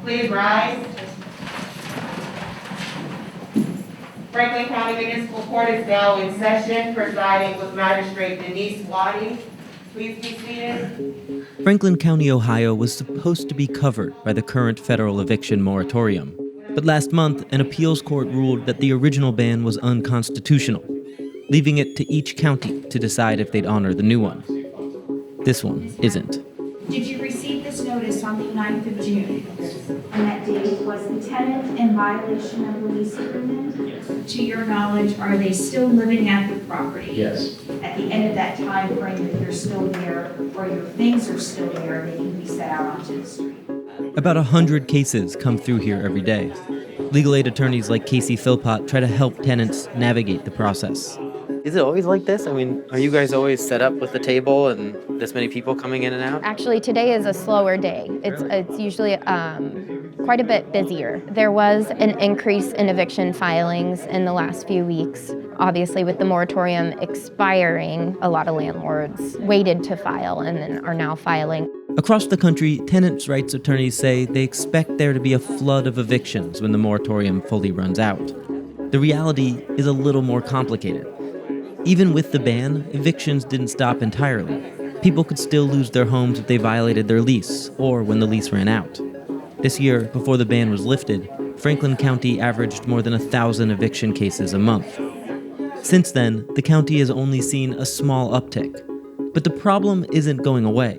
Please rise. Franklin County Municipal Court is now in session, presiding with Magistrate Denise Waddy. Please be seated. Franklin County, Ohio was supposed to be covered by the current federal eviction moratorium. But last month, an appeals court ruled that the original ban was unconstitutional, leaving it to each county to decide if they'd honor the new one. This one isn't. Did you receive this notice on the 9th of June? And that date was the tenant in violation of the lease agreement? Yes. To your knowledge, are they still living at the property? Yes. At the end of that time frame, if you're still there or your things are still there, they can be set out onto the street. About 100 cases come through here every day. Legal aid attorneys like Casey Philpott try to help tenants navigate the process. Is it always like this? I mean, are you guys always set up with the table and this many people coming in and out? Actually, today is a slower day. It's usually quite a bit busier. There was an increase in eviction filings in the last few weeks. Obviously, with the moratorium expiring, a lot of landlords waited to file and then are now filing. Across the country, tenants' rights attorneys say they expect there to be a flood of evictions when the moratorium fully runs out. The reality is a little more complicated. Even with the ban, evictions didn't stop entirely. People could still lose their homes if they violated their lease or when the lease ran out. This year, before the ban was lifted, Franklin County averaged more than 1,000 eviction cases a month. Since then, the county has only seen a small uptick. But the problem isn't going away.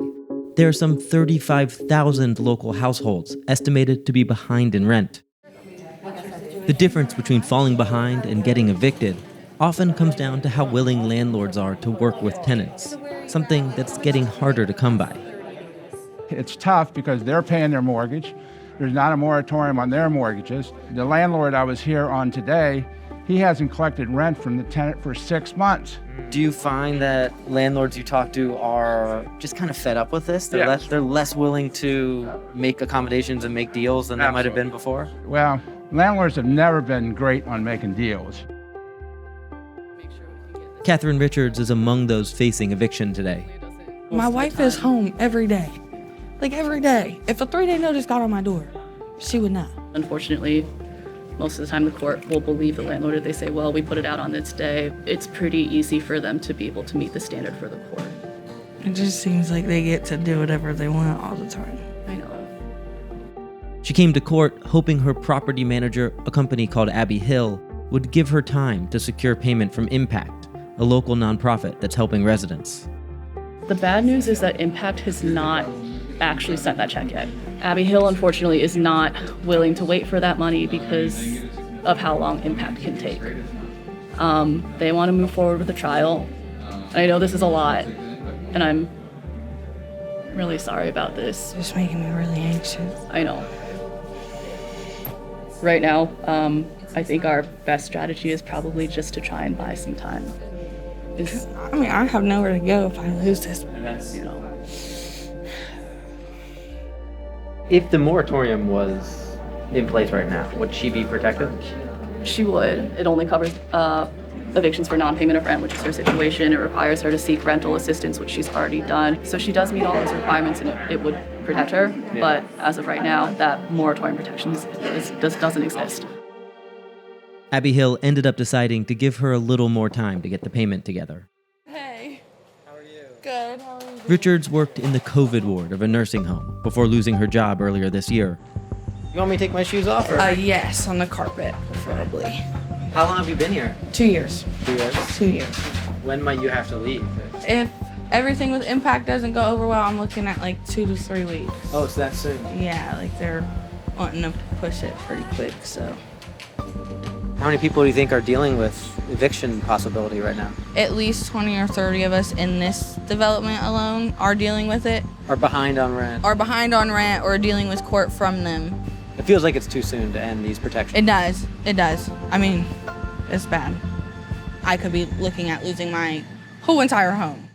There are some 35,000 local households estimated to be behind in rent. The difference between falling behind and getting evicted often comes down to how willing landlords are to work with tenants, something that's getting harder to come by. It's tough because they're paying their mortgage. There's not a moratorium on their mortgages. The landlord I was here on today, he hasn't collected rent from the tenant for 6 months. Do you find that landlords you talk to are just kind of fed up with this? They're less willing to make accommodations and make deals than they might have been before? Well, landlords have never been great on making deals. Catherine Richards is among those facing eviction today. My wife is home every day. Like every day. If a 3-day notice got on my door, she would know. Unfortunately, most of the time the court will believe the landlord if they say, well, we put it out on this day. It's pretty easy for them to be able to meet the standard for the court. It just seems like they get to do whatever they want all the time. I know. She came to court hoping her property manager, a company called Abby Hill, would give her time to secure payment from Impact, a local nonprofit that's helping residents. The bad news is that Impact has not actually sent that check yet. Abby Hill, unfortunately, is not willing to wait for that money because of how long Impact can take. They want to move forward with the trial. I know this is a lot, and I'm really sorry about this. It's making me really anxious. I know. Right now, I think our best strategy is probably just to try and buy some time. I mean, I have nowhere to go if I lose this. You know. If the moratorium was in place right now, would she be protected? She would. It only covers evictions for non-payment of rent, which is her situation. It requires her to seek rental assistance, which she's already done. So she does meet all those requirements, and it would protect her. Yeah. But as of right now, that moratorium protection doesn't exist. Abby Hill ended up deciding to give her a little more time to get the payment together. Hey. How are you? Good. How are you? Richards worked in the COVID ward of a nursing home before losing her job earlier this year. You want me to take my shoes off? Or? Yes, on the carpet, preferably. How long have you been here? 2 years. 2 years? 2 years. When might you have to leave? If everything with Impact doesn't go over well, I'm looking at like 2 to 3 weeks. Oh, it's that soon? Yeah, like they're wanting to push it pretty quick, so. How many people do you think are dealing with eviction possibility right now? At least 20 or 30 of us in this development alone are dealing with it. Are behind on rent? Are behind on rent or dealing with court from them. It feels like it's too soon to end these protections. It does. It does. I mean, it's bad. I could be looking at losing my whole entire home.